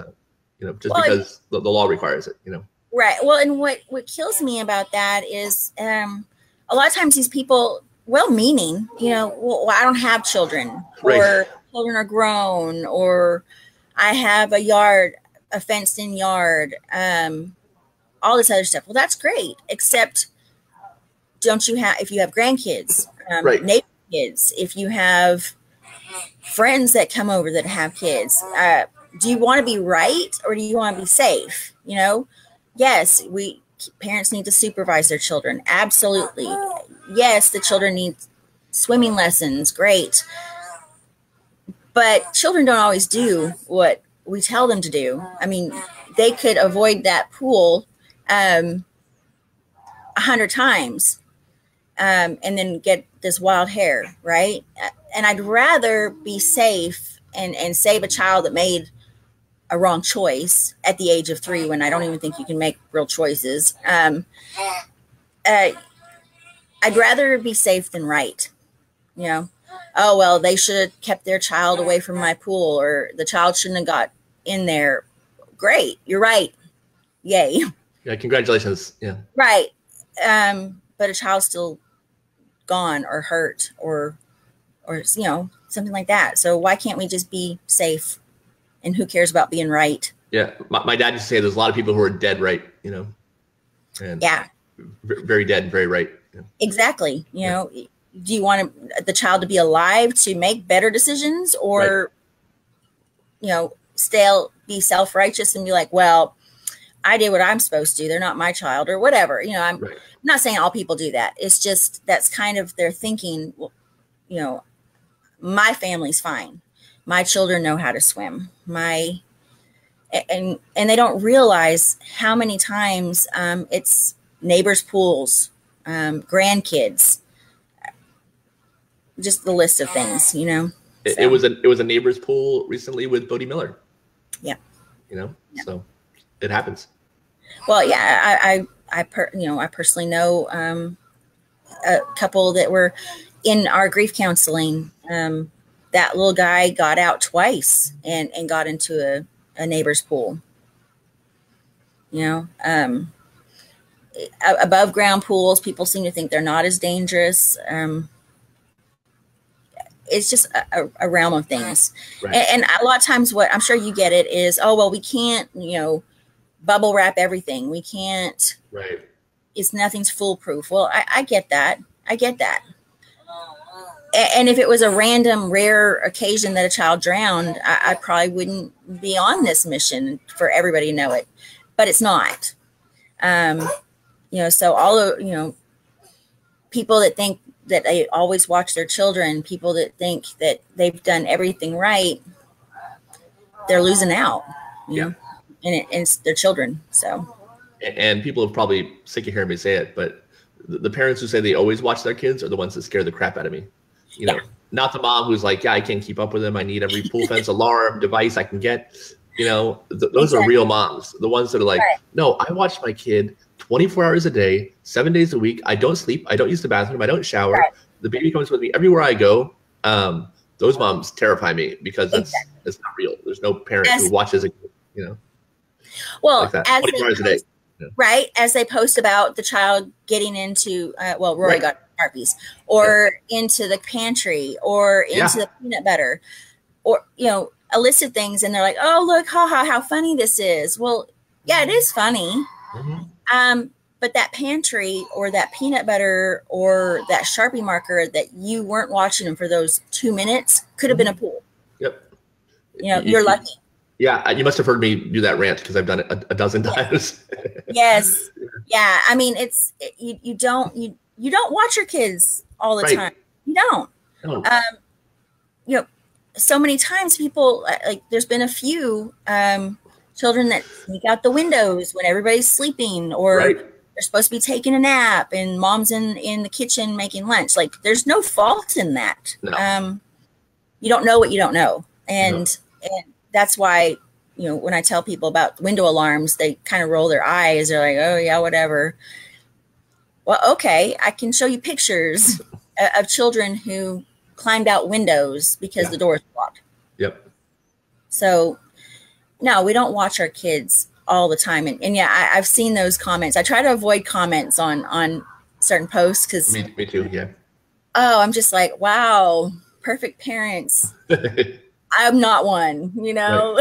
S1: you know, just because the law requires it, you know? Right.
S2: Well, and what kills me about that is a lot of times these people, well-meaning, you know, well, I don't have children, or children are grown, or I have a fenced-in yard, all this other stuff. Well, that's great, except if you have grandkids, neighbor kids, if you have friends that come over that have kids, do you want to be right or do you want to be safe? You know, yes, parents need to supervise their children. Absolutely. Yes, the children need swimming lessons. Great. But children don't always do what we tell them to do. I mean, they could avoid that pool 100 times and then get this wild hair, right? And I'd rather be safe and save a child that made a wrong choice at the age of 3, when I don't even think you can make real choices. I'd rather be safe than right, you know? oh, well, they should have kept their child away from my pool, or the child shouldn't have got in there. Great. You're right. Yay.
S1: Yeah. Congratulations. Yeah.
S2: Right. But a child's still gone or hurt or, you know, something like that. So why can't we just be safe? And who cares about being right?
S1: Yeah. My dad used to say there's a lot of people who are dead right, you know, and
S2: yeah,
S1: very dead and very right. Yeah.
S2: Exactly. You know, do you want the child to be alive to make better decisions, or, you know, be self-righteous and be like, well, I did what I'm supposed to do. They're not my child, or whatever. You know, I'm not saying all people do that. It's just, that's kind of their thinking. Well, you know, my family's fine. My children know how to swim. And they don't realize how many times it's neighbors' pools, grandkids, just the list of things, you know.
S1: It was a neighbor's pool recently with Bodie Miller.
S2: Yeah.
S1: You know, so it happens.
S2: Well, yeah, I personally know a couple that were in our grief counseling. That little guy got out twice and got into a neighbor's pool. You know, above ground pools, people seem to think they're not as dangerous. It's just a realm of things. Right. And a lot of times what I'm sure you get it is, oh, well, we can't, you know, bubble wrap everything. We can't, nothing's foolproof. Well, I get that. I get that. And if it was a random, rare occasion that a child drowned, I probably wouldn't be on this mission for everybody to know it, but it's not. You know, so all of, you know, people that think that they always watch their children, people that think that they've done everything right, they're losing out, you know, and it's their children. So,
S1: and people are probably sick of hearing me say it, but the parents who say they always watch their kids are the ones that scare the crap out of me. You know, not the mom who's like, yeah, I can't keep up with them. I need every pool fence alarm device I can get. You know, those are real moms. The ones that are like, no, I watch my kid 24 hours a day, 7 days a week. I don't sleep. I don't use the bathroom. I don't shower. The baby comes with me everywhere I go. Those moms terrify me because that's not real. There's no parent who watches a kid, you know.
S2: Well,
S1: like that. 24 hours a day.
S2: Right. As they post about the child getting into, Rory got Sharpies, or into the pantry, or into the peanut butter, or, you know, illicit things. And they're like, oh, look, how funny this is. Well, yeah, it is funny. Mm-hmm. But that pantry or that peanut butter or that Sharpie marker that you weren't watching them for those 2 minutes could have been a pool.
S1: Yep.
S2: You know, you're lucky.
S1: Yeah, you must have heard me do that rant because I've done it a dozen times.
S2: Yes. Yeah. I mean, you don't watch your kids all the time. You don't. You know, so many times people, like, there's been a few children that sneak out the windows when everybody's sleeping, or they're supposed to be taking a nap and mom's in the kitchen making lunch. Like, there's no fault in that. No. You don't know what you don't know. And that's why, you know, when I tell people about window alarms, they kind of roll their eyes. They're like, oh yeah, whatever. Well, okay, I can show you pictures of children who climbed out windows because the door is locked. Yep. So, no, we don't watch our kids all the time. And yeah, I've seen those comments. I try to avoid comments on certain posts because
S1: me too. Yeah.
S2: Oh, I'm just like, wow, perfect parents. I'm not one, you know.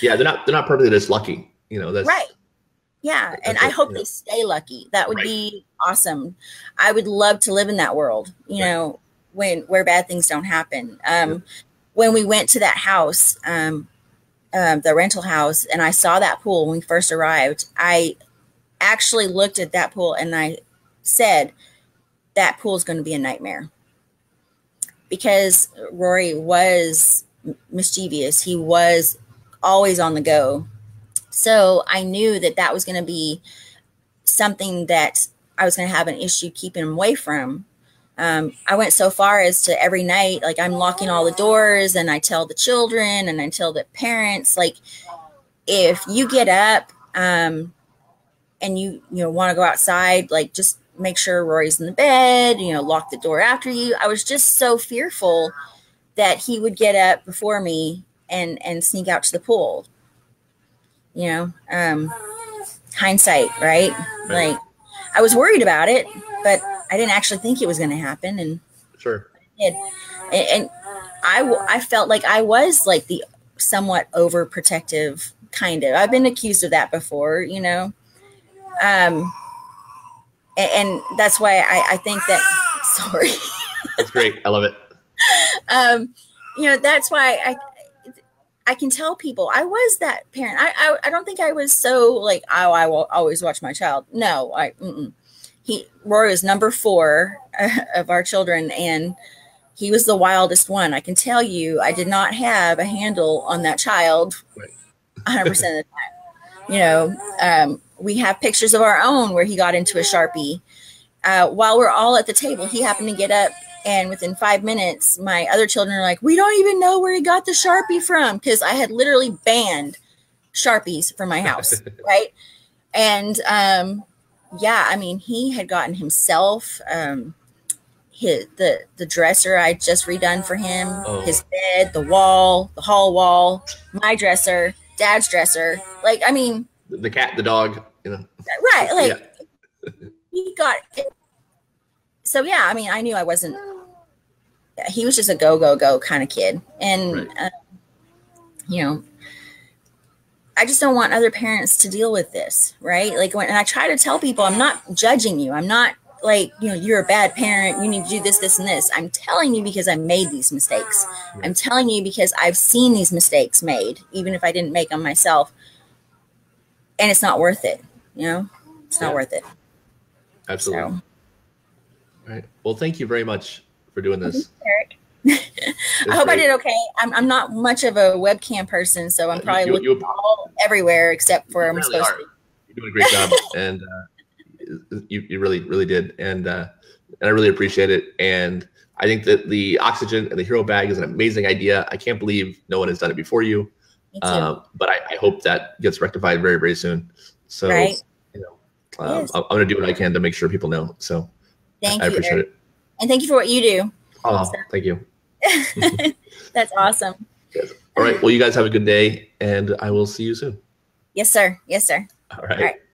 S1: Yeah, they're not perfectly just lucky, you know. That's
S2: yeah, and I hope they stay lucky. That would be awesome. I would love to live in that world, you know, where bad things don't happen. When we went to that house, the rental house, and I saw that pool when we first arrived, I actually looked at that pool and I said, that pool is going to be a nightmare. Because Rory was mischievous. He was always on the go. So I knew that was going to be something that I was going to have an issue keeping him away from. I went so far as to every night, like, I'm locking all the doors, and I tell the children and I tell the parents, like, if you get up and you want to go outside, like, just make sure Rory's in the bed, lock the door after you. I was just so fearful that he would get up before me and sneak out to the pool. Hindsight, right? Like, I was worried about it, but I didn't actually think it was going to happen. And
S1: sure.
S2: And I felt like I was like the somewhat overprotective kind of. I've been accused of that before, and that's why I think that. Sorry.
S1: That's great. I love it.
S2: That's why I can tell people I was that parent. I don't think I was so like, oh, I will always watch my child. No, Rory was number 4 of our children, and he was the wildest one. I can tell you, I did not have a handle on that child 100% of the time. We have pictures of our own where he got into a Sharpie. While we're all at the table, he happened to get up, and within 5 minutes, my other children are like, we don't even know where he got the Sharpie from, because I had literally banned Sharpies from my house, right? And he had gotten himself the dresser I just redone for him, his bed, the wall, the hall wall, my dresser, Dad's dresser. Like, I mean,
S1: the cat, the dog,
S2: right? Like, he got it. So yeah, I mean, I knew I wasn't. He was just a go kind of kid, and I just don't want other parents to deal with this, right? Like, and I try to tell people, I'm not judging you. I'm not like, you're a bad parent. You need to do this, this, and this. I'm telling you because I made these mistakes. Right. I'm telling you because I've seen these mistakes made, even if I didn't make them myself. And it's not worth it. It's not worth it.
S1: Absolutely. So. All right. Well, thank you very much for doing this.
S2: Eric. I hope I did okay. I'm not much of a webcam person, so I'm probably looking all everywhere except for I'm supposed to.
S1: You're doing a great job, and you really, really did, and I really appreciate it. And I think that the oxygen and the hero bag is an amazing idea. I can't believe no one has done it before you. But I hope that gets rectified very, very soon. So,
S2: yes.
S1: I'm going to do what I can to make sure people know. So
S2: thank
S1: you,
S2: I appreciate it. And thank you for what you do.
S1: Oh, thank you.
S2: That's awesome.
S1: Yes. All right. Well, you guys have a good day, and I will see you soon.
S2: Yes, sir. Yes, sir.
S1: All right.